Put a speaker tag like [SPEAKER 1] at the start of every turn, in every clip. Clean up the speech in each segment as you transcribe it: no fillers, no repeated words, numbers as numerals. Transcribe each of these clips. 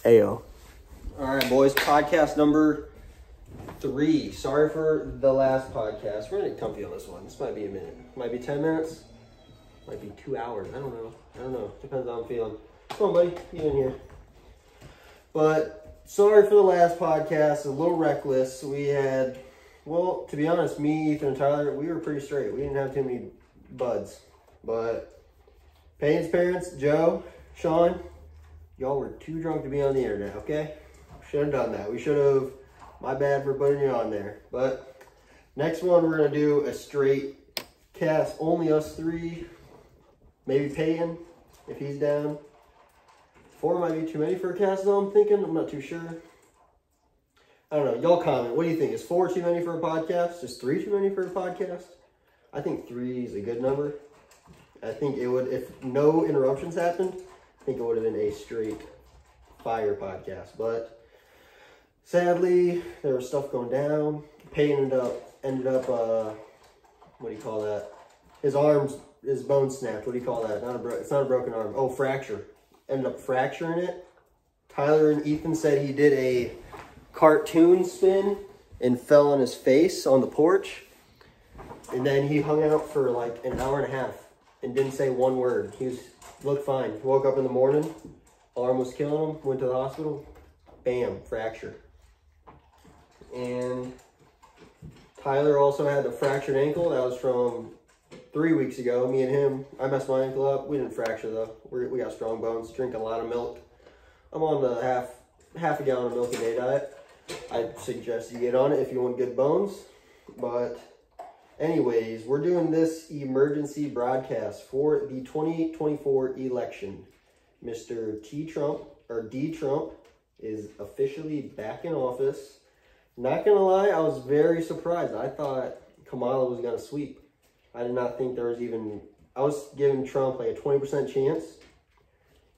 [SPEAKER 1] Ayo. All right, boys. Podcast number 3. Sorry for the last podcast. We're gonna get comfy on this one. This might be a minute. Might be 10 minutes. Might be 2 hours. I don't know. Depends on how I'm feeling. Come on, buddy. Get in here. But sorry for the last podcast. A little reckless. We had, well, to be honest, me, Ethan, and Tyler, we were pretty straight. We didn't have too many buds. But Payne's parents, Joe, Sean, y'all were too drunk to be on the internet, okay? Should have done that. We should have. My bad for putting you on there. But next one, we're going to do a straight cast. Only us 3. Maybe Peyton, if he's down. 4 might be too many for a cast, though, I'm thinking. I'm not too sure. I don't know. Y'all comment. What do you think? Is 4 too many for a podcast? Is 3 too many for a podcast? I think 3 is a good number. I think it would, if no interruptions happened, I think it would have been a straight fire podcast. But sadly, there was stuff going down. Peyton ended up, what do you call that? His bone snapped. What do you call that? It's not a broken arm. Oh, fracture. Ended up fracturing it. Tyler and Ethan said he did a cartoon spin and fell on his face on the porch. And then he hung out for like an hour and a half and didn't say one word. Looked fine. Woke up in the morning, arm was killing him, went to the hospital, bam, fracture. And Tyler also had a fractured ankle. That was from 3 weeks ago. Me and him, I messed my ankle up. We didn't fracture though. We got strong bones, drink a lot of milk. I'm on the half a gallon of milk a day diet. I suggest you get on it if you want good bones. But anyways, we're doing this emergency broadcast for the 2024 election. Mr. D. Trump is officially back in office. Not gonna lie, I was very surprised. I thought Kamala was gonna sweep. I did not think there was even, I was giving Trump like a 20% chance.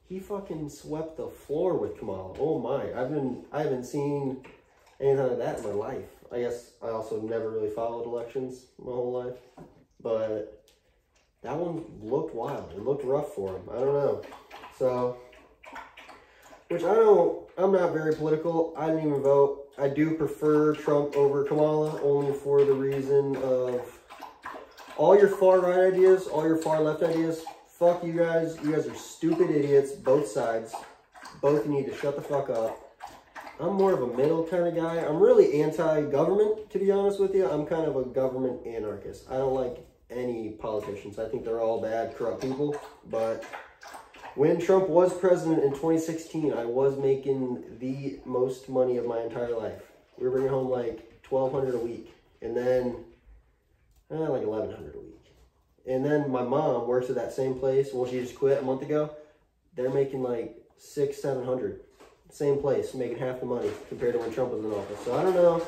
[SPEAKER 1] He fucking swept the floor with Kamala. Oh my, I haven't seen anything like that in my life. I guess I also never really followed elections my whole life. But that one looked wild. It looked rough for him. I don't know. So, I'm not very political. I didn't even vote. I do prefer Trump over Kamala, only for the reason of all your far right ideas, all your far left ideas. Fuck you guys. You guys are stupid idiots, both sides. Both need to shut the fuck up. I'm more of a middle kind of guy. I'm really anti-government, to be honest with you. I'm kind of a government anarchist. I don't like any politicians. I think they're all bad, corrupt people. But when Trump was president in 2016, I was making the most money of my entire life. We were bringing home like $1,200 a week. And then, like $1,100 a week. And then my mom works at that same place. Well, she just quit a month ago. They're making like $600-700. Same place, making half the money compared to when Trump was in office. So I don't know.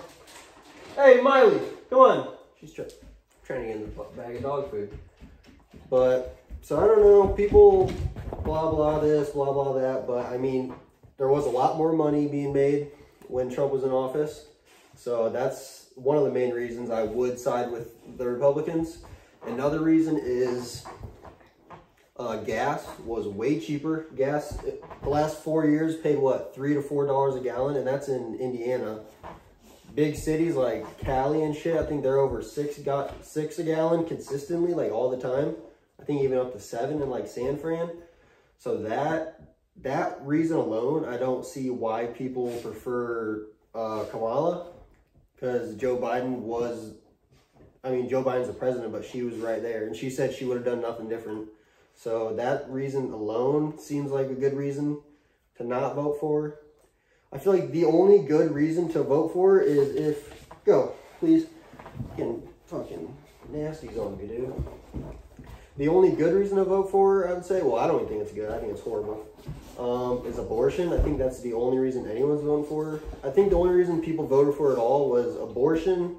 [SPEAKER 1] Hey, Miley, come on. She's trying to get in the bag of dog food. But, so I don't know. People blah, blah this, blah, blah that. But, I mean, there was a lot more money being made when Trump was in office. So that's one of the main reasons I would side with the Republicans. Another reason is gas was way cheaper. Gas, the last 4 years, paid what, $3 to $4 a gallon, and that's in Indiana. Big cities like Cali and shit, I think they're over six a gallon consistently, like all the time. I think even up to 7 in like San Fran. So that reason alone, I don't see why people prefer Kamala, because Joe Biden's the president, but she was right there, and she said she would have done nothing different. So that reason alone seems like a good reason to not vote for her. I feel like the only good reason to vote for her is if, go, please, getting fucking nasties on me, dude. The only good reason to vote for her, I would say, well, I don't even think it's good, I think it's horrible, is abortion. I think that's the only reason anyone's voting for her. I think the only reason people voted for her at all was abortion,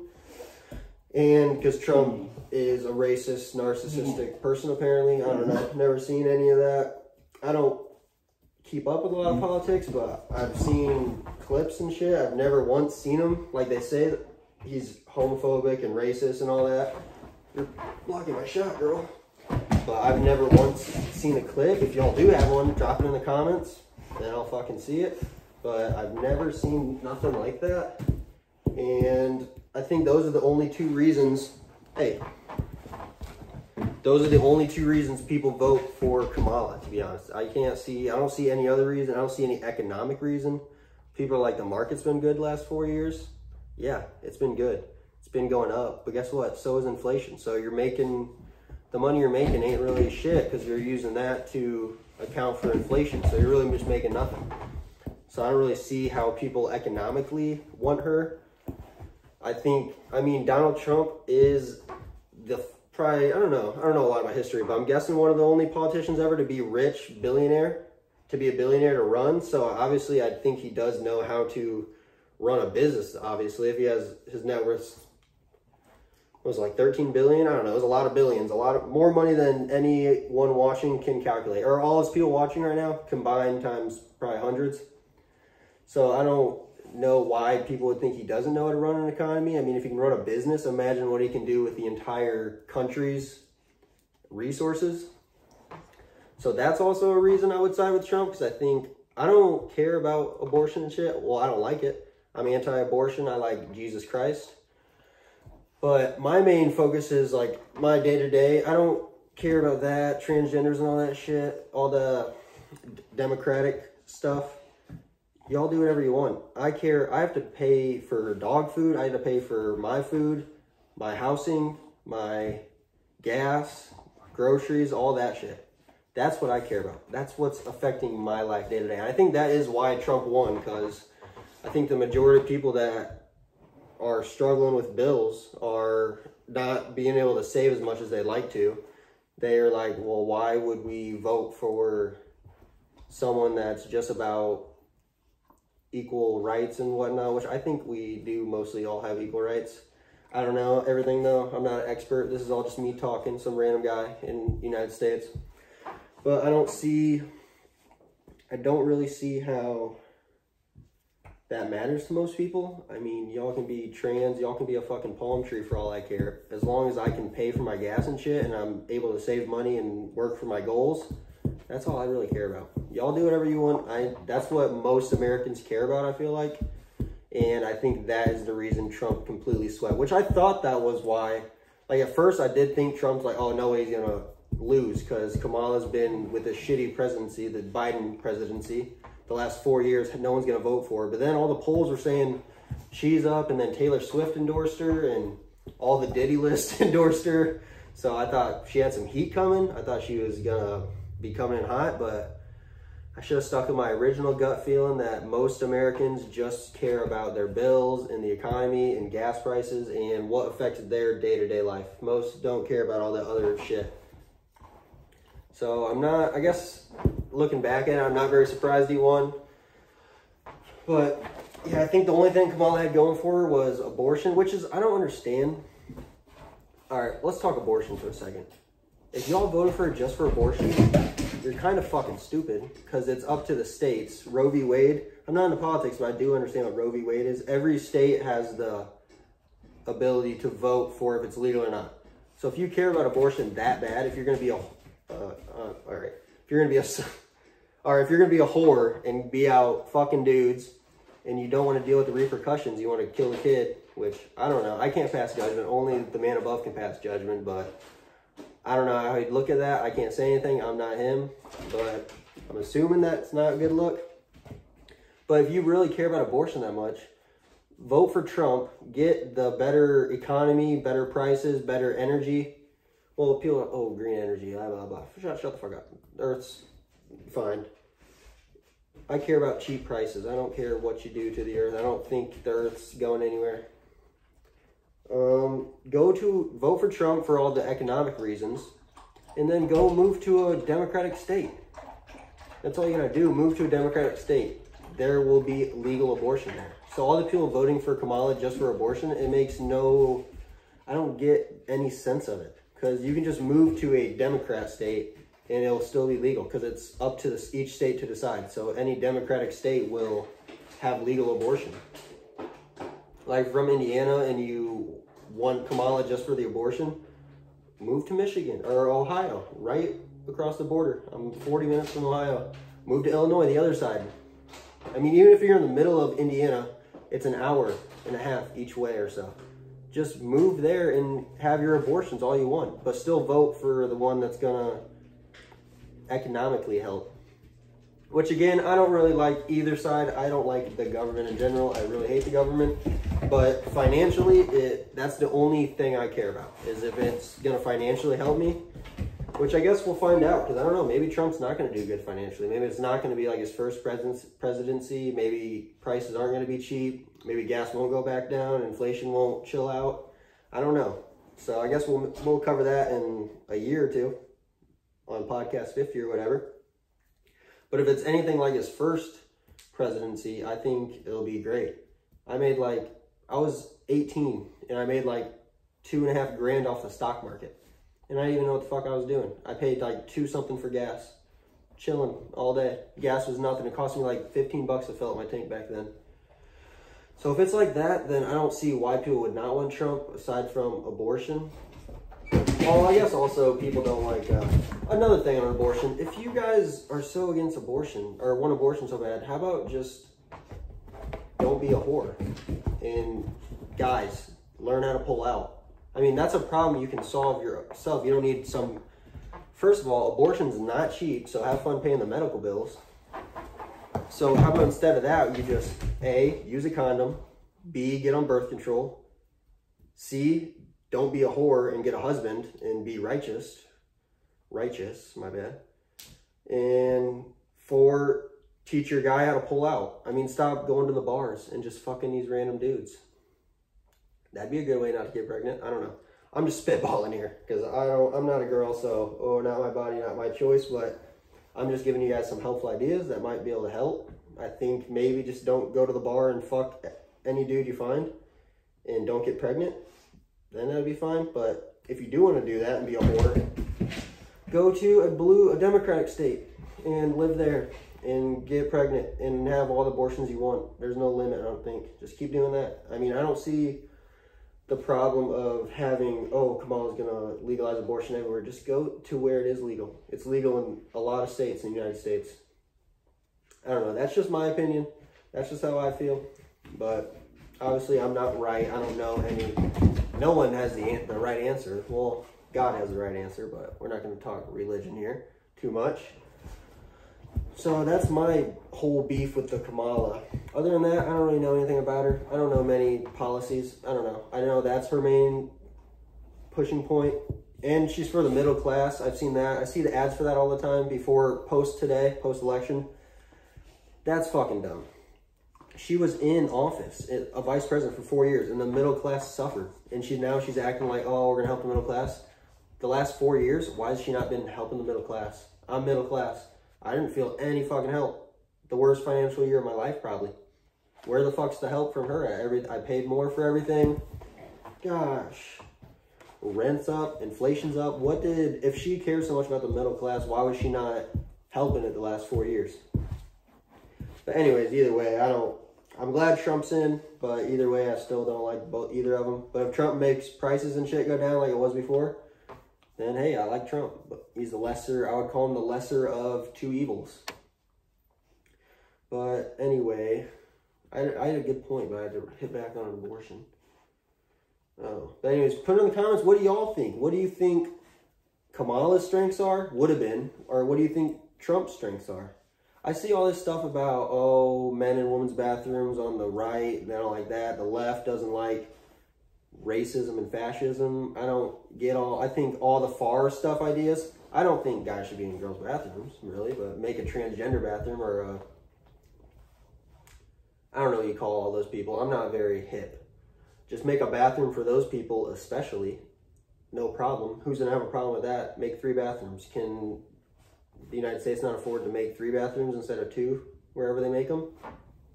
[SPEAKER 1] and because Trump is a racist, narcissistic person, apparently. I don't know. Never seen any of that. I don't keep up with a lot of politics, but I've seen clips and shit. I've never once seen him. Like they say, that he's homophobic and racist and all that. You're blocking my shot, girl. But I've never once seen a clip. If y'all do have one, drop it in the comments. Then I'll fucking see it. but I've never seen nothing like that. And I think those are the only two reasons, those are the only two reasons people vote for Kamala, to be honest. I don't see any other reason. I don't see any economic reason. People are like, the market's been good the last 4 years. Yeah, it's been good. It's been going up, but guess what? So is inflation. So the money you're making ain't really shit because you're using that to account for inflation. So you're really just making nothing. So I don't really see how people economically want her. I mean, Donald Trump is probably, I don't know a lot about history, but I'm guessing one of the only politicians ever to be rich, billionaire, to be a billionaire to run. So obviously I think he does know how to run a business, obviously. If he has his net worth, it was like 13 billion. I don't know. It was a lot of billions, more money than anyone watching can calculate, or all his people watching right now combined times probably hundreds. So I don't know why people would think he doesn't know how to run an economy. I mean, if he can run a business, imagine what he can do with the entire country's resources. So that's also a reason I would side with Trump, because I don't care about abortion and shit. Well, I don't like it. I'm anti-abortion. I like Jesus Christ. But my main focus is like my day-to-day. I don't care about that, transgenders and all that shit, all the democratic stuff. Y'all do whatever you want. I care. I have to pay for dog food. I have to pay for my food, my housing, my gas, groceries, all that shit. That's what I care about. That's what's affecting my life day to day. And I think that is why Trump won, because I think the majority of people that are struggling with bills are not being able to save as much as they'd like to. They are like, well, why would we vote for someone that's just about equal rights and whatnot, which I think we do mostly all have equal rights. I don't know everything though. I'm not an expert. This is all just me talking, some random guy in the United States. But I don't really see how that matters to most people. I mean, y'all can be trans, y'all can be a fucking palm tree for all I care. As long as I can pay for my gas and shit and I'm able to save money and work for my goals, that's all I really care about. Y'all do whatever you want. That's what most Americans care about, I feel like. And I think that is the reason Trump completely swept, which I thought that was why. Like, at first, I did think Trump's like, oh, no way he's going to lose, because Kamala's been with a shitty presidency, the Biden presidency, the last 4 years, no one's going to vote for her. But then all the polls were saying she's up, and then Taylor Swift endorsed her, and all the Diddy list endorsed her. So I thought she had some heat coming. I thought she was going to be coming in hot, but I should have stuck with my original gut feeling that most Americans just care about their bills and the economy and gas prices and what affects their day-to-day life. Most don't care about all that other shit. So I guess looking back at it, I'm not very surprised he won. But yeah, I think the only thing Kamala had going for her was abortion, which is, I don't understand. All right, let's talk abortion for a second. If y'all voted for her just for abortion, you're kind of fucking stupid, because it's up to the states. Roe v. Wade, I'm not into politics, but I do understand what Roe v. Wade is. Every state has the ability to vote for if it's legal or not. So if you care about abortion that bad, if you're going to be if you're going to be a whore and be out fucking dudes and you don't want to deal with the repercussions, you want to kill a kid, which I don't know. I can't pass judgment. Only the man above can pass judgment, but I don't know how he'd look at that. I can't say anything. I'm not him, but I'm assuming that's not a good look. But if you really care about abortion that much, vote for Trump. Get the better economy, better prices, better energy. Well, people, oh, green energy, blah, blah, blah. Shut the fuck up. Earth's fine. I care about cheap prices. I don't care what you do to the earth. I don't think the earth's going anywhere. Vote for Trump for all the economic reasons, and then go move to a Democratic state. That's all you're gonna do. Move to a Democratic state. There will be legal abortion there. So all the people voting for Kamala just for abortion, it makes no, I don't get any sense of it, because you can just move to a Democrat state and it'll still be legal, because it's up to each state to decide. So any Democratic state will have legal abortion. Like from Indiana and you want Kamala just for the abortion, move to Michigan or Ohio, right across the border. I'm 40 minutes from Ohio. Move to Illinois, the other side. I mean, even if you're in the middle of Indiana, it's an hour and a half each way or so. Just move there and have your abortions all you want, but still vote for the one that's gonna economically help. Which again, I don't really like either side. I don't like the government in general. I really hate the government. But financially, that's the only thing I care about, is if it's gonna financially help me, which I guess we'll find out, because I don't know, maybe Trump's not gonna do good financially. Maybe it's not gonna be like his first presidency. Maybe prices aren't gonna be cheap. Maybe gas won't go back down, inflation won't chill out. I don't know. So I guess we'll cover that in a year or two on podcast 50 or whatever. But if it's anything like his first presidency, I think it'll be great. I was 18 and I made like $2.5 grand off the stock market. And I didn't even know what the fuck I was doing. I paid like $2 something for gas. Chilling all day. Gas was nothing. It cost me like 15 bucks to fill up my tank back then. So if it's like that, then I don't see why people would not want Trump, aside from abortion. Well, I guess also people don't like, another thing on abortion, if you guys are so against abortion, or want abortion so bad, how about just don't be a whore? And guys, learn how to pull out. I mean, that's a problem you can solve yourself. You don't need some, first of all, abortion's not cheap, so have fun paying the medical bills. So how about instead of that, you just, A, use a condom, B, get on birth control, C, don't be a whore and get a husband and be righteous, my bad. And 4, teach your guy how to pull out. I mean, stop going to the bars and just fucking these random dudes. That'd be a good way not to get pregnant. I don't know. I'm just spitballing here because I'm not a girl, so, oh, not my body, not my choice, but I'm just giving you guys some helpful ideas that might be able to help. I think maybe just don't go to the bar and fuck any dude you find and don't get pregnant. Then that'd be fine. But if you do want to do that and be a whore, go to a Democratic state and live there and get pregnant and have all the abortions you want. There's no limit, I don't think. Just keep doing that. I mean, I don't see the problem of having, oh, Kamala's gonna legalize abortion everywhere. Just go to where it is legal. It's legal in a lot of states in the United States. I don't know. That's just my opinion. That's just how I feel. But obviously, I'm not right. I don't know any. No one has the right answer. Well, God has the right answer, but we're not going to talk religion here too much. So that's my whole beef with the Kamala. Other than that, I don't really know anything about her. I don't know many policies. I don't know. I know that's her main pushing point. And she's for the middle class. I've seen that. I see the ads for that all the time before, post-election. That's fucking dumb. She was in office, a vice president for 4 years, and the middle class suffered. And now she's acting like, oh, we're going to help the middle class. The last 4 years, why has she not been helping the middle class? I'm middle class. I didn't feel any fucking help. The worst financial year of my life, probably. Where the fuck's the help from her? I paid more for everything. Gosh. Rent's up, inflation's up. If she cares so much about the middle class, why was she not helping it the last 4 years? But anyways, either way, I'm glad Trump's in, but either way, I still don't like either of them. But if Trump makes prices and shit go down like it was before, then hey, I like Trump. But he's the lesser, I would call him the lesser of two evils. But anyway, I had a good point, but I had to hit back on abortion. Oh, but anyways, put in the comments, what do y'all think? What do you think Kamala's strengths are, would have been, or what do you think Trump's strengths are? I see all this stuff about, oh, men and women's bathrooms on the right, they don't like that. The left doesn't like racism and fascism. I think all the far stuff ideas, I don't think guys should be in girls' bathrooms, really, but make a transgender bathroom or I don't know what you call all those people. I'm not very hip. Just make a bathroom for those people especially. No problem. Who's going to have a problem with that? Make 3 bathrooms. Can the United States not afford to make 3 bathrooms instead of 2 wherever they make them?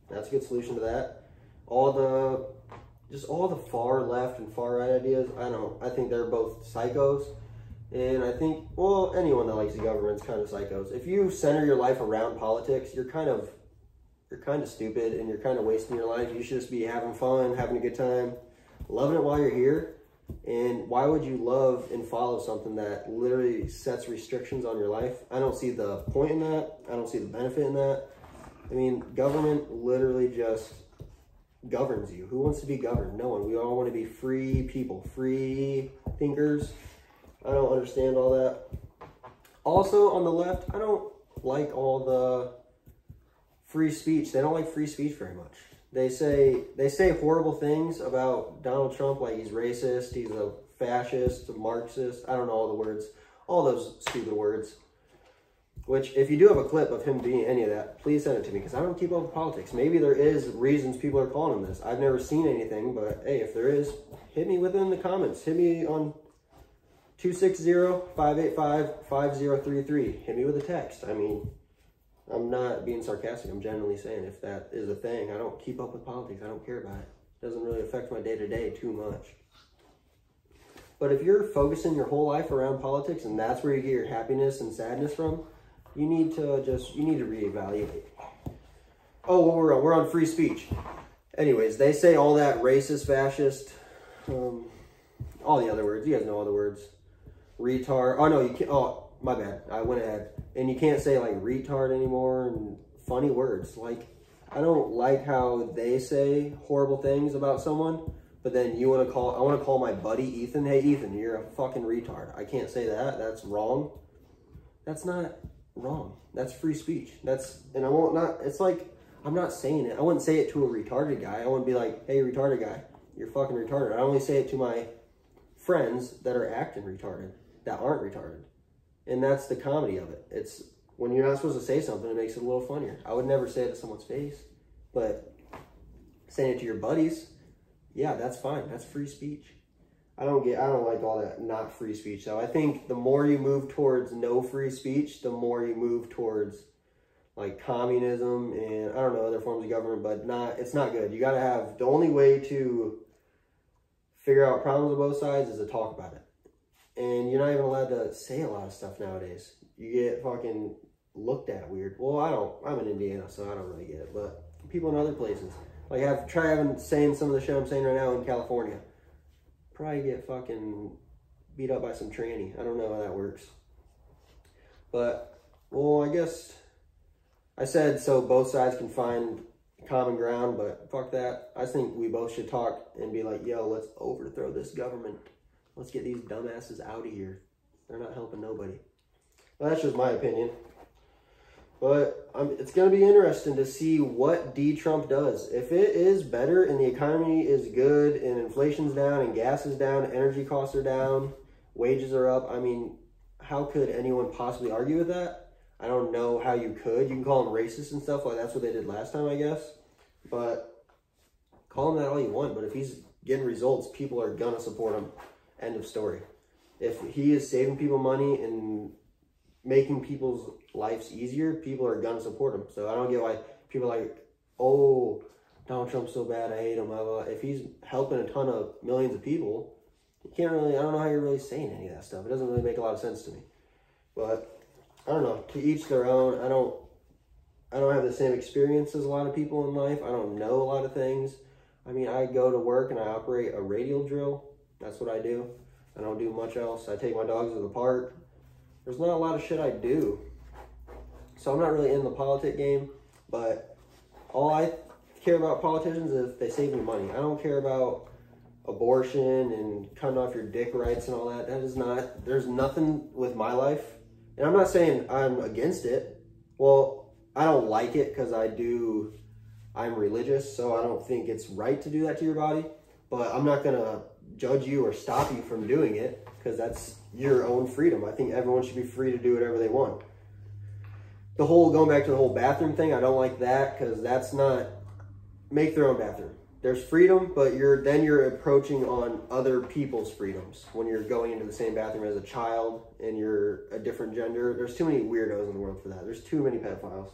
[SPEAKER 1] That's a good solution to that. All the far left and far right ideas, I think they're both psychos. And I think, well, anyone that likes the government's kind of psychos. If you center your life around politics, you're kind of stupid and you're kind of wasting your life. You should just be having fun, having a good time, loving it while you're here. And why would you love and follow something that literally sets restrictions on your life? I don't see the point in that. I don't see the benefit in that. I mean, government literally just governs you. Who wants to be governed? No one. We all want to be free people, free thinkers. I don't understand all that. Also, on the left, I don't like all the free speech. They don't like free speech very much. They say horrible things about Donald Trump, like he's racist, he's a fascist, a Marxist. I don't know all the words, all those stupid words. Which, if you do have a clip of him being any of that, please send it to me, because I don't keep up with politics. Maybe there is reasons people are calling him this. I've never seen anything, but hey, if there is, hit me within the comments. Hit me on 260-585-5033. Hit me with a text. I mean, I'm not being sarcastic. I'm genuinely saying if that is a thing. I don't keep up with politics. I don't care about it. It doesn't really affect my day-to-day too much. But if you're focusing your whole life around politics and that's where you get your happiness and sadness from, you need to reevaluate. Oh, well, we're on free speech. Anyways, they say all that racist, fascist, all the other words. You guys know all the words. Retard. Oh, no, you can't. Oh, my bad. I went ahead. And you can't say, like, retard anymore and funny words. Like, I don't like how they say horrible things about someone, but then I want to call my buddy Ethan, hey, Ethan, you're a fucking retard. I can't say that. That's wrong. That's not wrong. That's free speech. It's like, I'm not saying it. I wouldn't say it to a retarded guy. I wouldn't be like, hey, retarded guy, you're fucking retarded. I only say it to my friends that are acting retarded, that aren't retarded. And that's the comedy of it. It's when you're not supposed to say something, it makes it a little funnier. I would never say it to someone's face, but saying it to your buddies, yeah, that's fine. That's free speech. I don't like all that not free speech though. I think the more you move towards no free speech, the more you move towards like communism and I don't know, other forms of government, but it's not good. You gotta have, the only way to figure out problems on both sides is to talk about it. And you're not even allowed to say a lot of stuff nowadays. You get fucking looked at weird. Well, I'm in Indiana, so I don't really get it, but people in other places, like saying some of the shit I'm saying right now in California, probably get fucking beat up by some tranny. I don't know how that works. But, well, I guess I said so both sides can find common ground, but fuck that. I think we both should talk and be like, yo, let's overthrow this government. Let's get these dumbasses out of here. They're not helping nobody. Well, that's just my opinion. But it's going to be interesting to see what D-Trump does. If it is better and the economy is good and inflation's down and gas is down, energy costs are down, wages are up, I mean, how could anyone possibly argue with that? I don't know how you could. You can call them racist and stuff, like that's what they did last time, I guess. But call him that all you want. But if he's getting results, people are going to support him. End of story. If he is saving people money and making people's lives easier, people are going to support him. So I don't get why people are like, oh, Donald Trump's so bad, I hate him, blah, blah. If he's helping a ton of millions of people, you can't really, I don't know how you're really saying any of that stuff. It doesn't really make a lot of sense to me. But I don't know, to each their own. I don't have the same experience as a lot of people in life. I don't know a lot of things. I mean, I go to work and I operate a radial drill. That's what I do. I don't do much else. I take my dogs to the park. There's not a lot of shit I do. So I'm not really in the politic game, but all I care about politicians is if they save me money. I don't care about abortion and cutting off your dick rights and all that. That is not, there's nothing with my life. And I'm not saying I'm against it. Well, I don't like it because I'm religious, so I don't think it's right to do that to your body. But I'm not going to judge you or stop you from doing it because that's your own freedom. I think everyone should be free to do whatever they want. Going back to the whole bathroom thing, I don't like that because that's not, make their own bathroom. There's freedom, but then you're approaching on other people's freedoms when you're going into the same bathroom as a child and you're a different gender. There's too many weirdos in the world for that. There's too many pedophiles.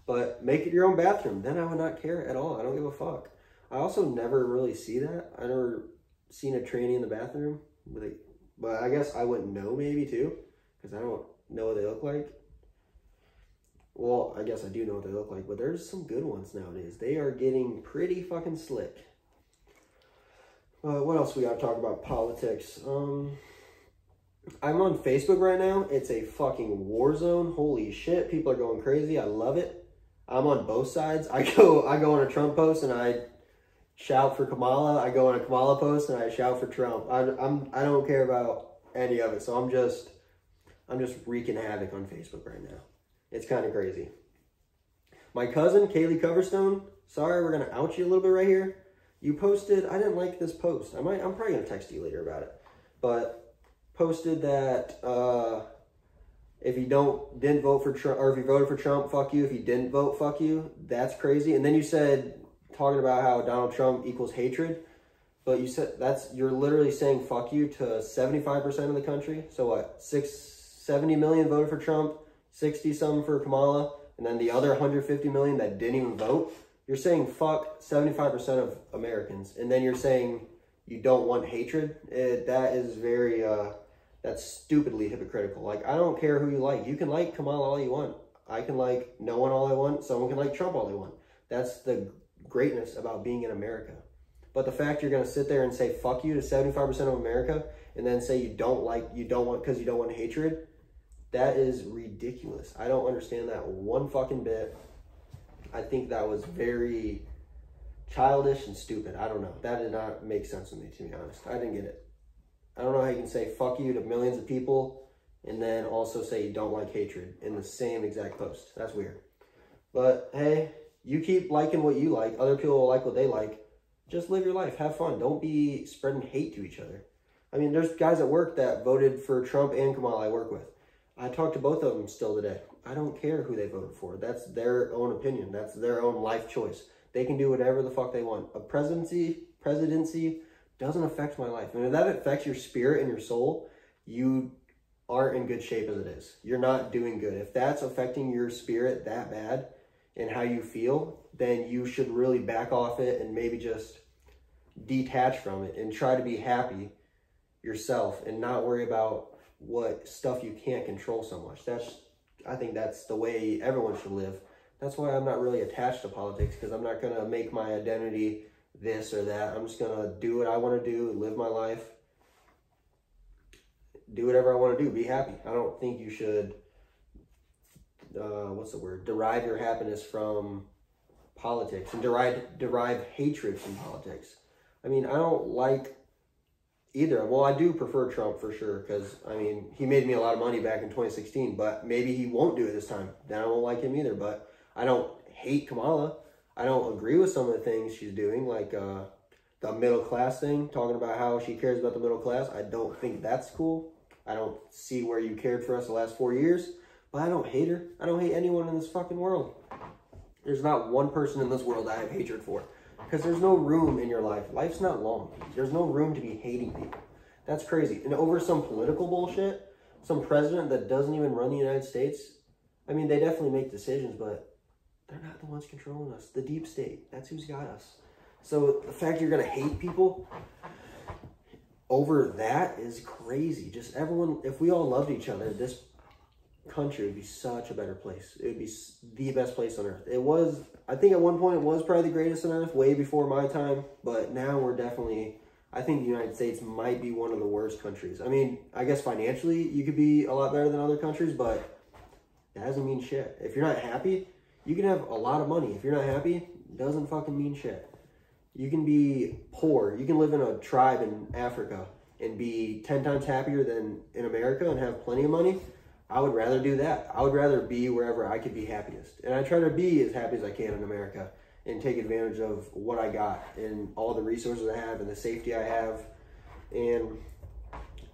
[SPEAKER 1] But make it your own bathroom. Then I would not care at all. I don't give a fuck. I also never really see that. I never seen a tranny in the bathroom. But I guess I wouldn't know maybe too, because I don't know what they look like. Well, I guess I do know what they look like, but there's some good ones nowadays. They are getting pretty fucking slick. What else we got to talk about? Politics. I'm on Facebook right now. It's a fucking war zone. Holy shit. People are going crazy. I love it. I'm on both sides. I go on a Trump post and I shout for Kamala. I go on a Kamala post and I shout for Trump. I don't care about any of it. So I'm just wreaking havoc on Facebook right now. It's kind of crazy. My cousin, Kaylee Coverstone, sorry, we're going to out you a little bit right here. You posted, I didn't like this post. I'm probably going to text you later about it. But posted that if you didn't vote for Trump, or if you voted for Trump, fuck you. If you didn't vote, fuck you. That's crazy. And then you said, talking about how Donald Trump equals hatred. But you said you're literally saying fuck you to 75% of the country. So what, 70 million voted for Trump, 60-some for Kamala, and then the other 150 million that didn't even vote. You're saying fuck 75% of Americans, and then you're saying you don't want hatred. That is very, that's stupidly hypocritical. Like, I don't care who you like. You can like Kamala all you want. I can like no one all I want. Someone can like Trump all they want. That's the greatness about being in America. But the fact you're going to sit there and say fuck you to 75% of America, and then say you don't want because you don't want hatred, that is ridiculous. I don't understand that one fucking bit. I think that was very childish and stupid. I don't know. That did not make sense to me, to be honest. I didn't get it. I don't know how you can say fuck you to millions of people and then also say you don't like hatred in the same exact post. That's weird. But hey, you keep liking what you like. Other people will like what they like. Just live your life. Have fun. Don't be spreading hate to each other. I mean, there's guys at work that voted for Trump and Kamala I work with. I talked to both of them still today. I don't care who they voted for. That's their own opinion. That's their own life choice. They can do whatever the fuck they want. A presidency doesn't affect my life. And if that affects your spirit and your soul, you aren't in good shape as it is. You're not doing good. If that's affecting your spirit that bad and how you feel, then you should really back off it and maybe just detach from it and try to be happy yourself and not worry about what stuff you can't control so much. I think that's the way everyone should live. That's why I'm not really attached to politics, because I'm not going to make my identity this or that. I'm just going to do what I want to do, live my life, do whatever I want to do, be happy. I don't think you should, derive your happiness from politics and derive hatred from politics. I mean, I don't like either. Well, I do prefer Trump for sure, because, I mean, he made me a lot of money back in 2016, but maybe he won't do it this time. Then I won't like him either, but I don't hate Kamala. I don't agree with some of the things she's doing, like the middle class thing, talking about how she cares about the middle class. I don't think that's cool. I don't see where you cared for us the last 4 years, but I don't hate her. I don't hate anyone in this fucking world. There's not one person in this world I have hatred for. Because there's no room in your life. Life's not long. There's no room to be hating people. That's crazy. And over some political bullshit, some president that doesn't even run the United States, I mean, they definitely make decisions, but they're not the ones controlling us. The deep state, that's who's got us. So the fact you're going to hate people over that is crazy. Just everyone, if we all loved each other, this country would be such a better place. It would be the best place on earth. It was, I think at one point it was probably the greatest on earth, way before my time, but now we're definitely, I think the United States might be one of the worst countries. I mean, I guess financially you could be a lot better than other countries, but that doesn't mean shit. If you're not happy, you can have a lot of money. If you're not happy, it doesn't fucking mean shit. You can be poor. You can live in a tribe in Africa and be 10 times happier than in America and have plenty of money. I would rather do that. I would rather be wherever I could be happiest. And I try to be as happy as I can in America and take advantage of what I got and all the resources I have and the safety I have. And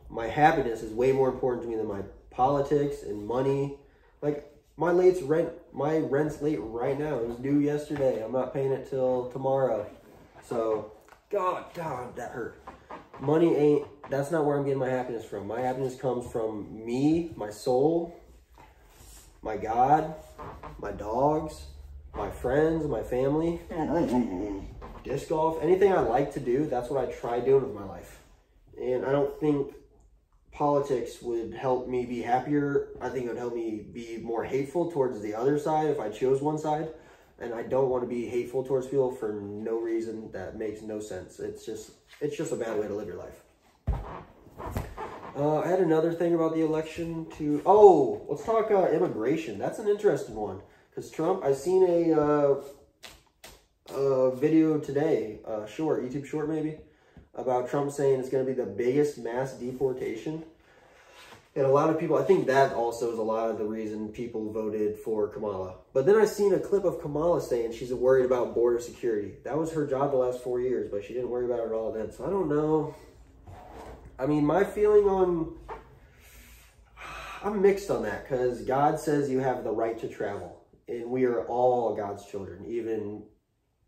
[SPEAKER 1] my happiness is way more important to me than my politics and money. Like, my rent's late right now. It was due yesterday. I'm not paying it till tomorrow. So, God, that hurt. Money that's not where I'm getting my happiness from. My happiness comes from me, my soul, my God, my dogs, my friends, my family, disc golf, anything I like to do, that's what I try doing with my life. And I don't think politics would help me be happier. I think it would help me be more hateful towards the other side if I chose one side. And I don't want to be hateful towards people for no reason that makes no sense. It's just a bad way to live your life. I had another thing about the election too. Oh, let's talk immigration. That's an interesting one. Because Trump, I seen a video today, YouTube short maybe, about Trump saying it's going to be the biggest mass deportation. And a lot of people, I think that also is a lot of the reason people voted for Kamala. But then I seen a clip of Kamala saying she's worried about border security. That was her job the last 4 years, but she didn't worry about it at all then. So I don't know. I mean, my feeling on, I'm mixed on that, because God says you have the right to travel. And we are all God's children, even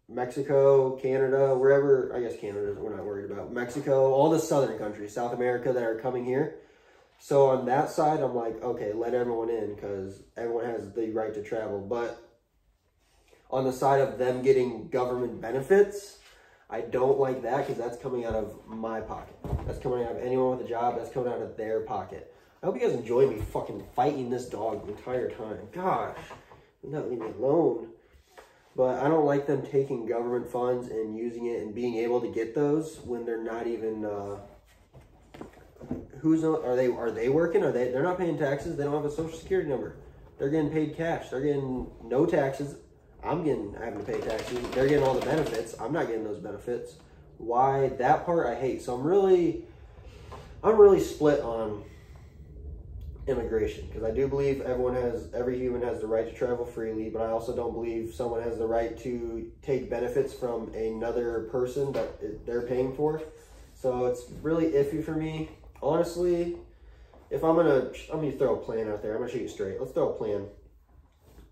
[SPEAKER 1] Mexico, Canada, wherever. I guess Canada we're not worried about. Mexico, all the southern countries, South America that are coming here. So on that side, I'm like, okay, let everyone in because everyone has the right to travel. But on the side of them getting government benefits, I don't like that because that's coming out of my pocket. That's coming out of anyone with a job. That's coming out of their pocket. I hope you guys enjoy me fucking fighting this dog the entire time. Gosh, not leave me alone. But I don't like them taking government funds and using it and being able to get those when they're not even... are they working? They're not paying taxes. They don't have a social security number. They're getting paid cash. They're getting no taxes. I'm having to pay taxes. They're getting all the benefits. I'm not getting those benefits. Why? That part I hate. So I'm really split on immigration because I do believe every human has the right to travel freely, but I also don't believe someone has the right to take benefits from another person that they're paying for. So it's really iffy for me. Honestly, if I'm gonna throw a plan out there. I'm gonna shoot you straight. Let's throw a plan.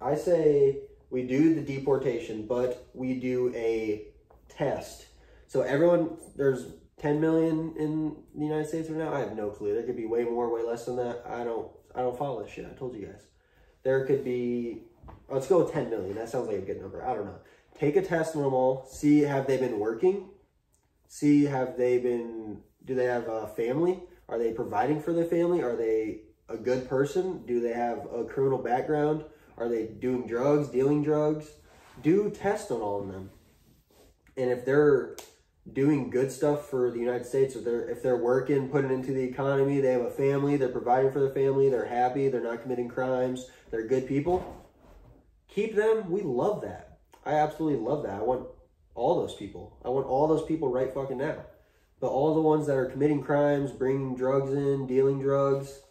[SPEAKER 1] I say we do the deportation, but we do a test. So everyone, there's 10 million in the United States right now. I have no clue. There could be way more, way less than that. I don't follow this shit. I told you guys. There could be, let's go with 10 million. That sounds like a good number. I don't know. Take a test on them all. See, have they been working? See, do they have a family? Are they providing for their family? Are they a good person? Do they have a criminal background? Are they doing drugs, dealing drugs? Do tests on all of them. And if they're doing good stuff for the United States, or if they're working, putting into the economy, they have a family, they're providing for their family, they're happy, they're not committing crimes, they're good people, keep them. We love that. I absolutely love that. I want all those people. I want all those people right fucking now. But all the ones that are committing crimes, bringing drugs in, dealing drugs,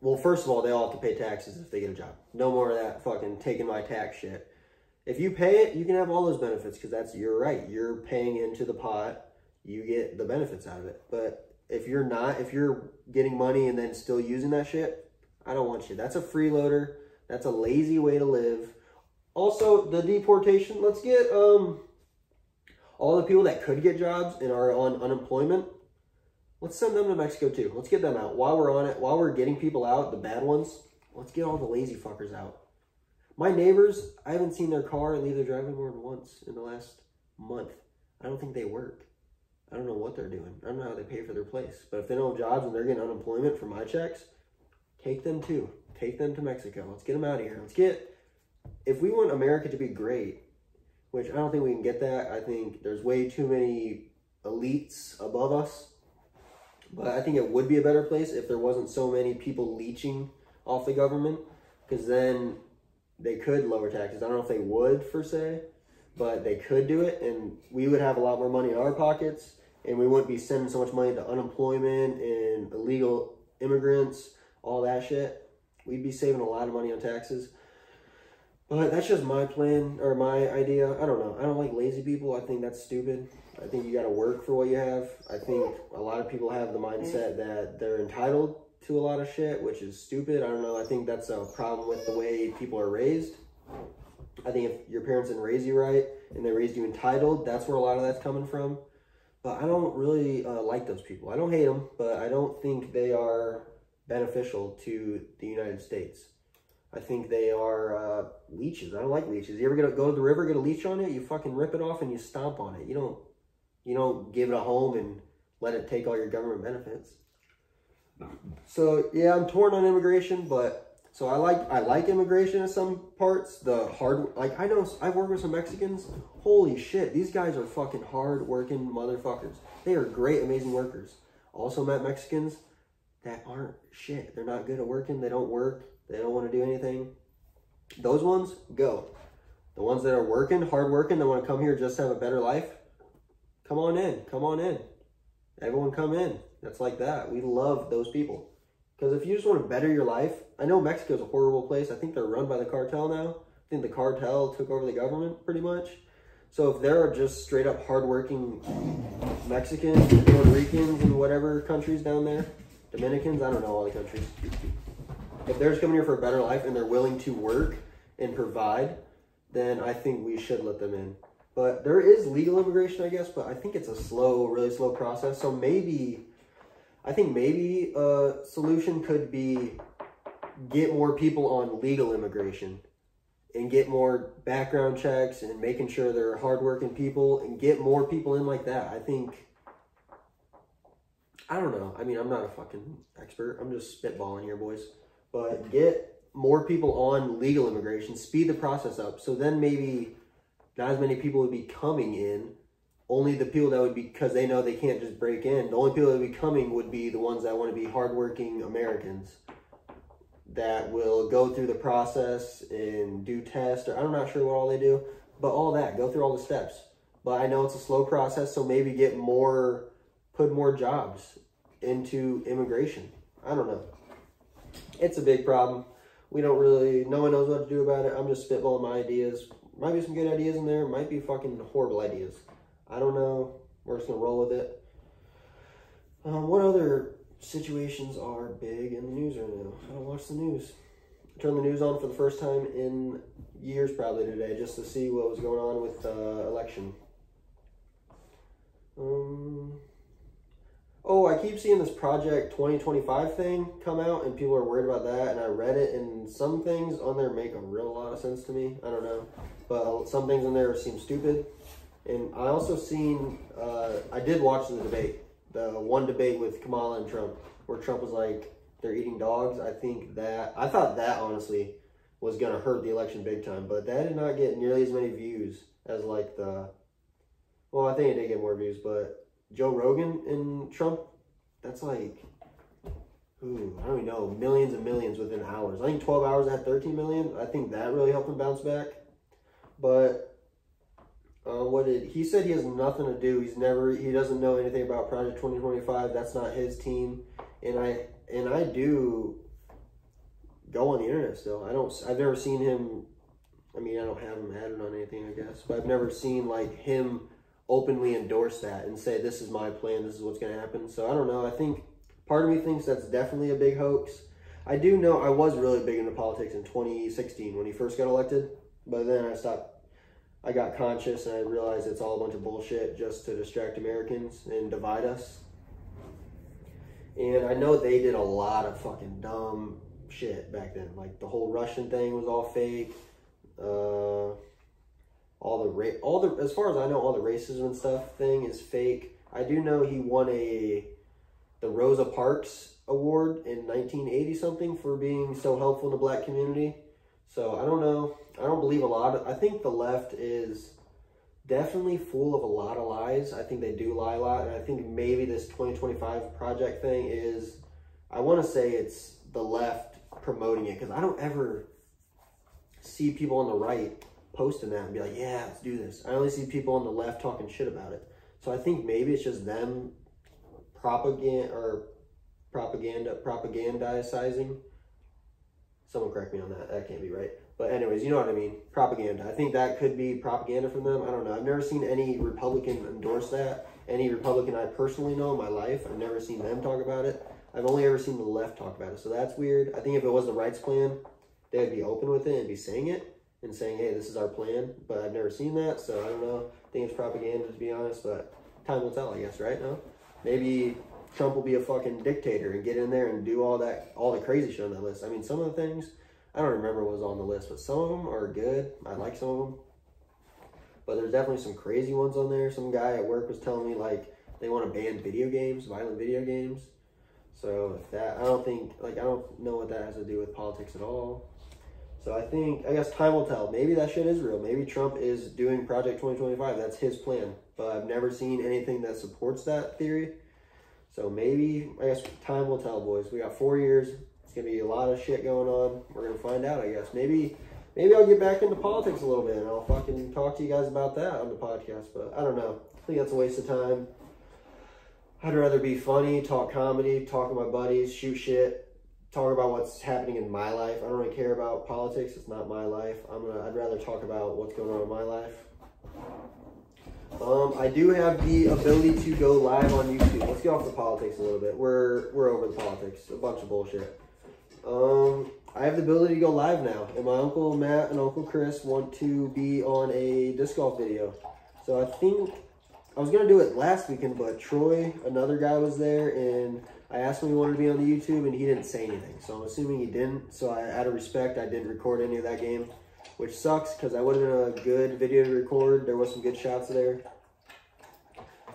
[SPEAKER 1] well, first of all, they all have to pay taxes if they get a job. No more of that fucking taking my tax shit. If you pay it, you can have all those benefits because that's your right. You're paying into the pot. You get the benefits out of it. But if you're not, if you're getting money and then still using that shit, I don't want you. That's a freeloader. That's a lazy way to live. Also, the deportation, let's get all the people that could get jobs and are on unemployment, let's send them to Mexico too. Let's get them out. While we're on it, while we're getting people out, the bad ones, let's get all the lazy fuckers out. My neighbors, I haven't seen their car leave their driveway more than once in the last month. I don't think they work. I don't know what they're doing. I don't know how they pay for their place. But if they don't have jobs and they're getting unemployment from my checks, take them too. Take them to Mexico. Let's get them out of here. If we want America to be great, which I don't think we can get that. I think there's way too many elites above us. But I think it would be a better place if there wasn't so many people leeching off the government. Because then they could lower taxes. I don't know if they would, per se. But they could do it. And we would have a lot more money in our pockets. And we wouldn't be sending so much money to unemployment and illegal immigrants. All that shit. We'd be saving a lot of money on taxes. But that's just my plan, or my idea. I don't know. I don't like lazy people. I think that's stupid. I think you got to work for what you have. I think a lot of people have the mindset that they're entitled to a lot of shit, which is stupid. I don't know. I think that's a problem with the way people are raised. I think if your parents didn't raise you right, and they raised you entitled, that's where a lot of that's coming from. But I don't really like those people. I don't hate them, but I don't think they are beneficial to the United States. I think they are leeches. I don't like leeches. You ever go to the river, get a leech on it? You fucking rip it off and you stomp on it. You don't give it a home and let it take all your government benefits. So yeah, I'm torn on immigration, but so I like immigration in some parts. I've worked with some Mexicans. Holy shit, these guys are fucking hard working motherfuckers. They are great, amazing workers. Also met Mexicans that aren't shit. They're not good at working. They don't work. They don't want to do anything. Those ones, go. The ones that are working, hard working, that want to come here just to have a better life, come on in. Come on in. Everyone come in. That's like that. We love those people. Because if you just want to better your life, I know Mexico's a horrible place. I think they're run by the cartel now. I think the cartel took over the government pretty much. So if there are just straight up hardworking Mexicans, Puerto Ricans, and whatever countries down there, Dominicans, I don't know all the countries. If they're just coming here for a better life and they're willing to work and provide, then I think we should let them in. But there is legal immigration, I guess, but I think it's a slow, really slow process. So maybe, I think maybe a solution could be get more people on legal immigration and get more background checks and making sure they're hardworking people and get more people in like that. I think, I don't know. I mean, I'm not a fucking expert. I'm just spitballing here, boys. But get more people on legal immigration, speed the process up. So then maybe not as many people would be coming in. Only the people that would be, because they know they can't just break in. The only people that would be coming would be the ones that want to be hardworking Americans that will go through the process and do tests, or I'm not sure what all they do, but all that, go through all the steps. But I know it's a slow process, so maybe get more, put more jobs into immigration. I don't know. It's a big problem. We don't really, no one knows what to do about it. I'm just spitballing my ideas. Might be some good ideas in there, might be fucking horrible ideas. I don't know. We're just gonna roll with it. What other situations are big in the news right now? I don't watch the news. I turned the news on for the first time in years probably today just to see what was going on with the election. Oh, I keep seeing this Project 2025 thing come out and people are worried about that, and I read it and some things on there make a real lot of sense to me. I don't know. But some things in there seem stupid. And I also seen, I did watch the debate. The one debate with Kamala and Trump, where Trump was like, they're eating dogs. I thought that honestly was going to hurt the election big time, but that did not get nearly as many views as like well, I think it did get more views, but Joe Rogan and Trump, that's like, I don't even know, millions and millions within hours. I think 12 hours I had 13 million. I think that really helped him bounce back. But he said he has nothing to do. He doesn't know anything about Project 2025. That's not his team. And I do go on the internet still. I've never seen him, I mean, I don't have him added on anything, I guess, but I've never seen like him openly endorse that and say, this is my plan, this is what's going to happen. So I don't know. I think part of me thinks that's definitely a big hoax. I do know I was really big into politics in 2016 when he first got elected, but then I got conscious and I realized it's all a bunch of bullshit just to distract Americans and divide us. And I know they did a lot of fucking dumb shit back then. Like the whole Russian thing was all fake. As far as I know, all the racism and stuff thing is fake. I do know he won the Rosa Parks Award in 1980 something for being so helpful in the black community. So I don't know. I don't believe a lot. I think the left is definitely full of a lot of lies. I think they do lie a lot. And I think maybe this 2025 project thing is, I want to say it's the left promoting it. Because I don't ever see people on the right posting that and be like, yeah, let's do this. I only see people on the left talking shit about it. So I think maybe it's just them propagandizing. Someone correct me on that. That can't be right. But anyways, you know what I mean. Propaganda. I think that could be propaganda from them. I don't know. I've never seen any Republican endorse that. Any Republican I personally know in my life, I've never seen them talk about it. I've only ever seen the left talk about it. So that's weird. I think if it was the right's plan, they'd be open with it and be saying it and saying, hey, this is our plan. But I've never seen that. So I don't know. I think it's propaganda, to be honest. But time will tell, I guess, right? No? Maybe Trump will be a fucking dictator and get in there and do all the crazy shit on that list. I mean, some of the things, I don't remember what was on the list, but some of them are good. I like some of them. But there's definitely some crazy ones on there. Some guy at work was telling me, like, they want to ban video games, violent video games. So if that, I don't know what that has to do with politics at all. So I guess time will tell. Maybe that shit is real. Maybe Trump is doing Project 2025. That's his plan. But I've never seen anything that supports that theory. So maybe, I guess time will tell, boys. We got 4 years. It's going to be a lot of shit going on. We're going to find out, I guess. Maybe I'll get back into politics a little bit, and I'll fucking talk to you guys about that on the podcast. But I don't know. I think that's a waste of time. I'd rather be funny, talk comedy, talk to my buddies, shoot shit, talk about what's happening in my life. I don't really care about politics. It's not my life. I'd rather talk about what's going on in my life. I do have the ability to go live on YouTube. Let's get off the politics a little bit. We're over the politics. A bunch of bullshit. I have the ability to go live now, and my Uncle Matt and Uncle Chris want to be on a disc golf video. So I think I was going to do it last weekend, but Troy, another guy, was there, and I asked him if he wanted to be on the YouTube, and he didn't say anything. So I'm assuming he didn't. So out of respect, I didn't record any of that game, which sucks because that would have been a good video to record. There was some good shots there.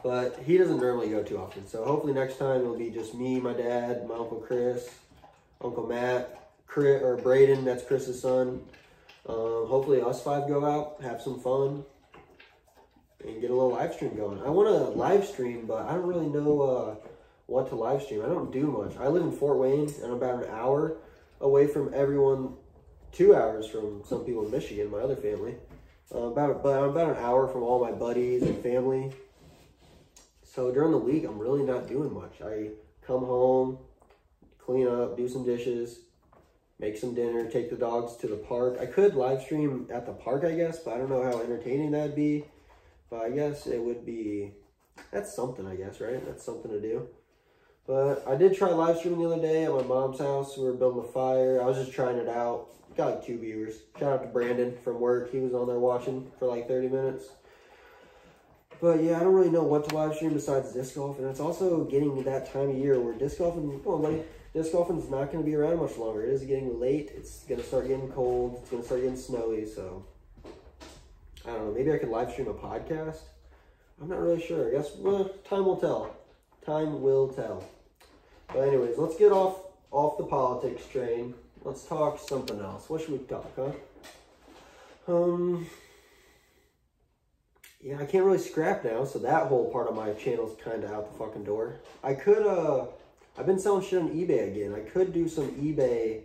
[SPEAKER 1] But he doesn't normally go too often. So hopefully next time it'll be just me, my dad, my Uncle Chris, Uncle Matt, or Braden, that's Chris's son. Hopefully us 5 go out, have some fun, and get a little live stream going. I want to live stream, but I don't really know what to live stream. I don't do much. I live in Fort Wayne, and I'm about an hour away from everyone, 2 hours from some people in Michigan, my other family. But I'm about an hour from all my buddies and family. So during the week, I'm really not doing much. I come home, clean up, do some dishes, make some dinner, take the dogs to the park. I could live stream at the park, I guess, but I don't know how entertaining that'd be. But I guess it would be, that's something, I guess, right? That's something to do. But I did try live streaming the other day at my mom's house. We were building a fire. I was just trying it out. Got like 2 viewers. Shout out to Brandon from work. He was on there watching for like 30 minutes. But yeah, I don't really know what to live stream besides disc golf. And it's also getting to that time of year where disc golfing, come on, buddy. Disc golfing is not going to be around much longer. It is getting late. It's going to start getting cold. It's going to start getting snowy. So, I don't know. Maybe I could live stream a podcast. I'm not really sure. I guess, well, time will tell. Time will tell. But anyways, let's get off the politics train. Let's talk something else. What should we talk, huh? Yeah, I can't really scrap now, so that whole part of my channel's kind of out the fucking door. I could, I've been selling shit on eBay again. I could do some eBay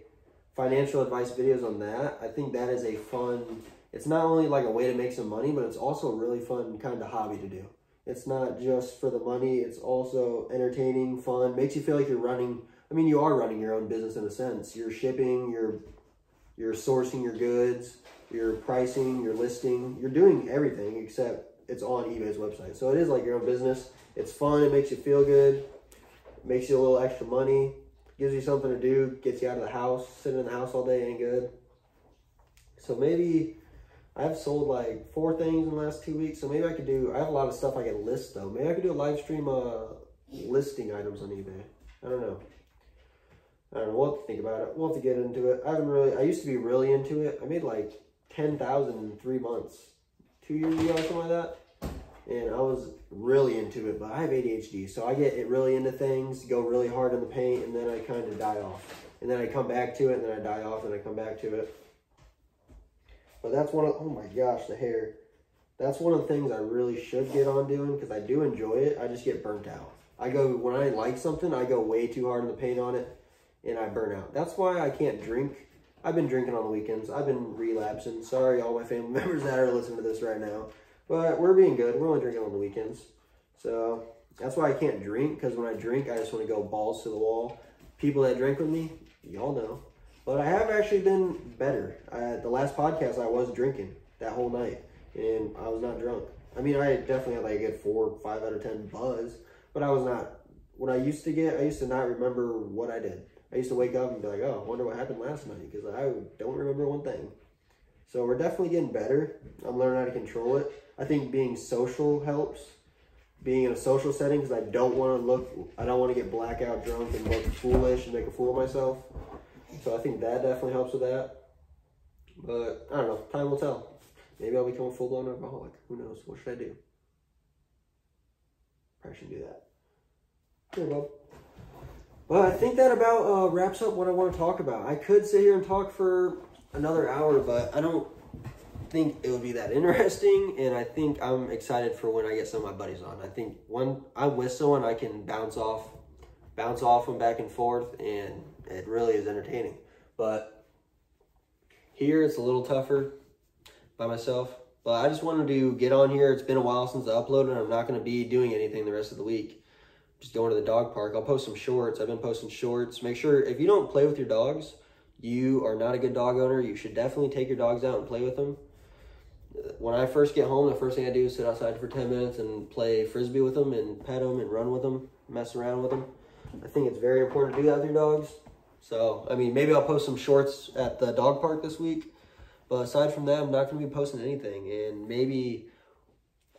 [SPEAKER 1] financial advice videos on that. I think that is a fun, it's not only like a way to make some money, but it's also a really fun kind of hobby to do. It's not just for the money, it's also entertaining, fun, makes you feel like you're running, I mean, you are running your own business in a sense. You're shipping, you're sourcing your goods, you're pricing, you're listing, you're doing everything except it's on eBay's website. So it is like your own business. It's fun, it makes you feel good, makes you a little extra money, gives you something to do, gets you out of the house. Sitting in the house all day ain't good. So maybe I've sold like 4 things in the last 2 weeks. So maybe I could do, I have a lot of stuff I can list though. Maybe I could do a live stream listing items on eBay. I don't know. We'll have to think about it. We'll have to get into it. I used to be really into it. I made like 10,000 in 3 months. 2 years ago or something like that. And I was really into it, but I have ADHD, so I get really into things, go really hard in the paint, and then I kind of die off. And then I come back to it, and then I die off, and I come back to it. But that's one of, oh my gosh, the hair. That's one of the things I really should get on doing, because I do enjoy it. I just get burnt out. When I like something, I go way too hard in the paint on it, and I burn out. That's why I can't drink. I've been drinking on the weekends. I've been relapsing. Sorry, all my family members that are listening to this right now. But we're being good. We're only drinking on the weekends. So that's why I can't drink, because when I drink, I just want to go balls to the wall. People that drink with me, y'all know. But I have actually been better. The last podcast, I was drinking that whole night, and I was not drunk. I mean, I definitely had like a good 4 or 5 out of 10 buzz, but I was not. What I used to not remember what I did. I used to wake up and be like, oh, I wonder what happened last night, because I don't remember one thing. So we're definitely getting better. I'm learning how to control it. I think being social helps. Being in a social setting, because I don't want to get blackout drunk and look foolish and make a fool of myself. So I think that definitely helps with that. But I don't know, time will tell. Maybe I'll become a full-blown alcoholic. Who knows? What should I do? Probably shouldn't do that. Here, Bob. Well, I think that about wraps up what I want to talk about. I could sit here and talk for another hour, but I don't think it would be that interesting, and I think I'm excited for when I get some of my buddies on. I think when I'm with someone, I can bounce off them back and forth, and It really is entertaining. But here it's a little tougher by myself. But I just wanted to get on here. It's been a while since I uploaded, and I'm not going to be doing anything the rest of the week. Just going to the dog park. I'll post some shorts. I've been posting shorts. Make sure, if you don't play with your dogs, you are not a good dog owner. You should definitely take your dogs out and play with them. When I first get home, the first thing I do is sit outside for 10 minutes and play Frisbee with them and pet them and run with them, mess around with them. I think it's very important to do that with your dogs. So, I mean, maybe I'll post some shorts at the dog park this week. But aside from that, I'm not going to be posting anything. And maybe,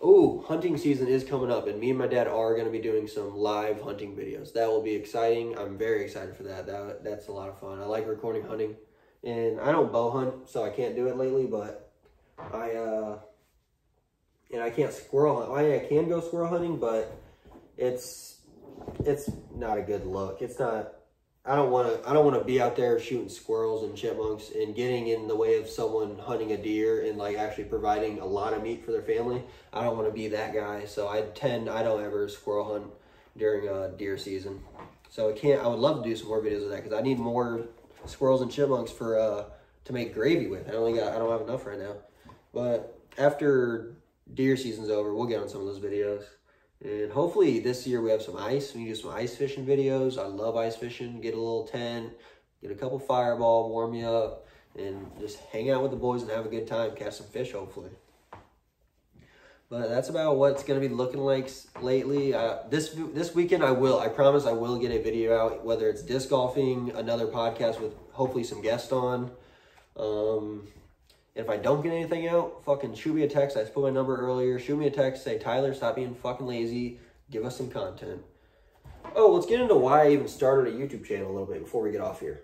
[SPEAKER 1] hunting season is coming up. And me and my dad are going to be doing some live hunting videos. That will be exciting. I'm very excited for that. That's a lot of fun. I like recording hunting. And I don't bow hunt, so I can't do it lately. But I can't squirrel hunt. I can go squirrel hunting, but it's not a good look. It's not. I don't want to be out there shooting squirrels and chipmunks and getting in the way of someone hunting a deer and like actually providing a lot of meat for their family. I don't want to be that guy. So I don't ever squirrel hunt during deer season. So I would love to do some more videos of that because I need more squirrels and chipmunks for to make gravy with. I don't have enough right now. But after deer season's over, we'll get on some of those videos. And hopefully this year we have some ice. We can do some ice fishing videos. I love ice fishing. Get a little tent, get a couple Fireball, warm you up, and just hang out with the boys and have a good time. Catch some fish, hopefully. But that's about what's going to be looking like lately. This weekend I promise I will get a video out, whether it's disc golfing, another podcast with hopefully some guests on. If I don't get anything out, fucking shoot me a text. I put my number earlier. Shoot me a text. Say, Tyler, stop being fucking lazy. Give us some content. Oh, let's get into why I even started a YouTube channel a little bit before we get off here.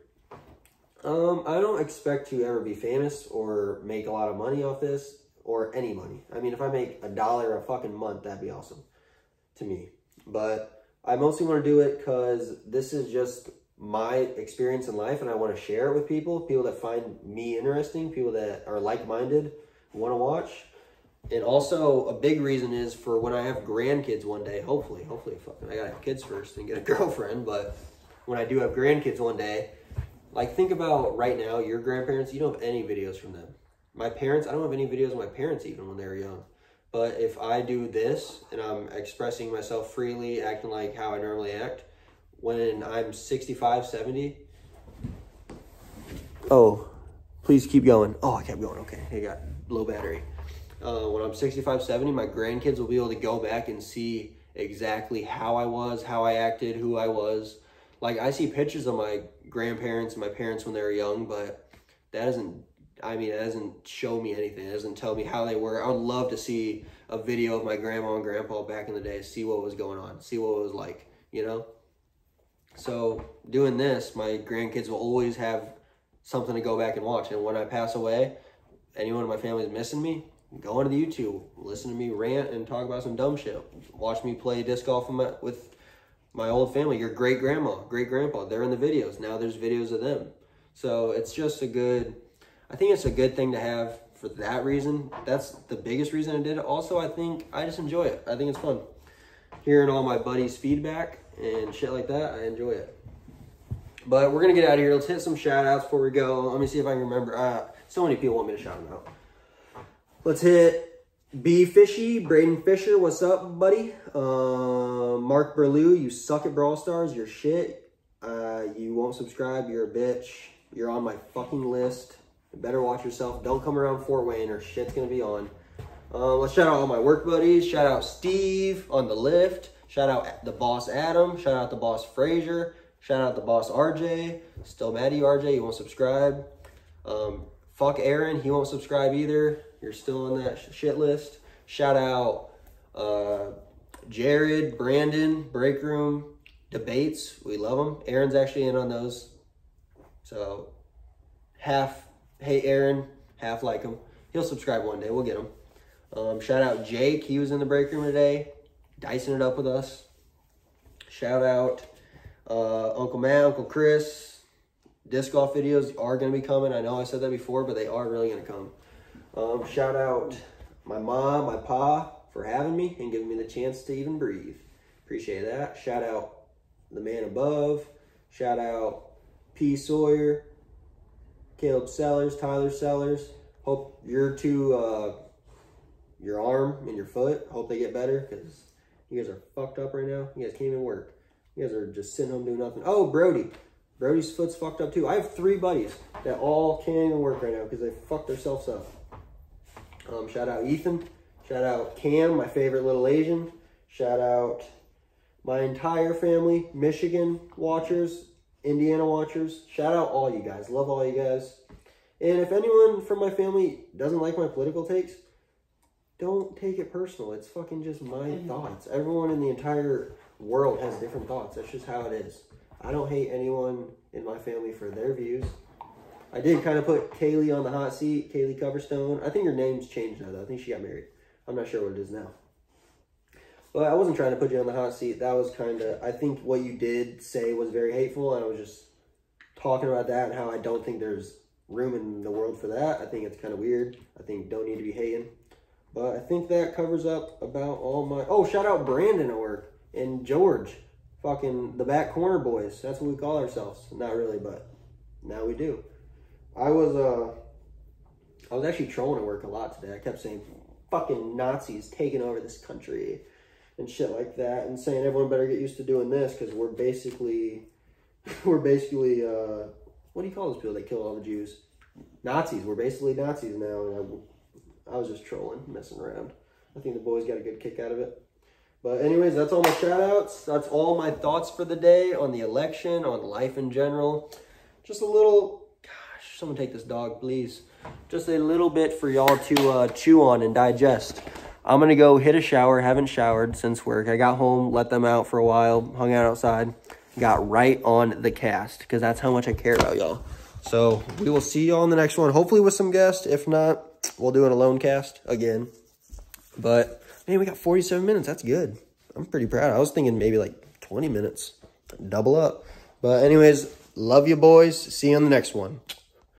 [SPEAKER 1] I don't expect to ever be famous or make a lot of money off this or any money. I mean, if I make $1 a fucking month, that'd be awesome to me. But I mostly want to do it because this is just my experience in life and I want to share it with people that find me interesting, people that are like-minded, want to watch. And also a big reason is for when I have grandkids one day, hopefully fucking, I gotta have kids first and get a girlfriend, but when I do have grandkids one day, like think about right now, your grandparents, you don't have any videos from them. My parents, I don't have any videos of my parents even when they were young. But if I do this and I'm expressing myself freely, acting like how I normally act, when I'm 65, 70. Oh, please keep going. Oh, I kept going. Okay, I got low battery. When I'm 65, 70, my grandkids will be able to go back and see exactly how I was, how I acted, who I was. Like, I see pictures of my grandparents and my parents when they were young, but that doesn't show me anything. It doesn't tell me how they were. I would love to see a video of my grandma and grandpa back in the day, see what was going on, see what it was like, you know? So doing this, my grandkids will always have something to go back and watch. And when I pass away, anyone in my family is missing me, go into the YouTube, listen to me rant and talk about some dumb shit. Watch me play disc golf with my old family, your great-grandma, great-grandpa. They're in the videos. Now there's videos of them. So it's just I think it's a good thing to have for that reason. That's the biggest reason I did it. Also, I think I just enjoy it. I think it's fun. Hearing all my buddies' feedback and shit like that, I enjoy it. But we're going to get out of here. Let's hit some shout-outs before we go. Let me see if I can remember. So many people want me to shout them out. Let's hit B Fishy, Braden Fisher. What's up, buddy? Mark Berlew, you suck at Brawl Stars. You're shit. You won't subscribe. You're a bitch. You're on my fucking list. You better watch yourself. Don't come around Fort Wayne or shit's going to be on. Let's shout out all my work buddies. Shout out Steve on the lift. Shout out the boss Adam. Shout out the boss Frazier. Shout out the boss RJ. Still mad at you, RJ. You won't subscribe. Fuck Aaron. He won't subscribe either. You're still on that shit list. Shout out Jared, Brandon, Break Room, Debates. We love them. Aaron's actually in on those. So half hate Aaron, half like him. He'll subscribe one day. We'll get him. Shout out Jake. He was in the break room today, dicing it up with us. Shout out Uncle Matt, Uncle Chris. Disc golf videos are going to be coming. I know I said that before, but they are really going to come. Shout out my mom, my pa for having me and giving me the chance to even breathe. Appreciate that. Shout out the man above. Shout out P. Sawyer, Caleb Sellers, Tyler Sellers. Hope your arm and your foot, hope they get better, because you guys are fucked up right now. You guys can't even work. You guys are just sitting home doing nothing. Oh, Brody. Brody's foot's fucked up too. I have 3 buddies that all can't even work right now because they fucked themselves up. Shout out Ethan. Shout out Cam, my favorite little Asian. Shout out my entire family, Michigan watchers, Indiana watchers. Shout out all you guys. Love all you guys. And if anyone from my family doesn't like my political takes, don't take it personal. It's fucking just my thoughts. Everyone in the entire world has different thoughts. That's just how it is. I don't hate anyone in my family for their views. I did kind of put Kaylee on the hot seat, Kaylee Coverstone. I think her name's changed now, though. I think she got married. I'm not sure what it is now. But I wasn't trying to put you on the hot seat. That was kind of, I think what you did say was very hateful, and I was just talking about that and how I don't think there's room in the world for that. I think it's kind of weird. I think don't need to be hating. But I think that covers up about all my... Oh, shout out Brandon at work and George. Fucking the back corner boys. That's what we call ourselves. Not really, but now we do. I was actually trolling at work a lot today. I kept saying, fucking Nazis taking over this country and shit like that, and saying everyone better get used to doing this because we're basically, what do you call those people that kill all the Jews? Nazis. We're basically Nazis now, and I was just trolling, messing around. I think the boys got a good kick out of it. But anyways, that's all my shout-outs. That's all my thoughts for the day on the election, on life in general. Just a little, gosh, someone take this dog, please. Just a little bit for y'all to chew on and digest. I'm going to go hit a shower. Haven't showered since work. I got home, let them out for a while, hung out outside, got right on the cast because that's how much I care about y'all. So we will see y'all in the next one, hopefully with some guests. If not, we'll do an alone cast again. But, man, we got 47 minutes. That's good. I'm pretty proud. I was thinking maybe like 20 minutes. Double up. But anyways, love you boys. See you on the next one.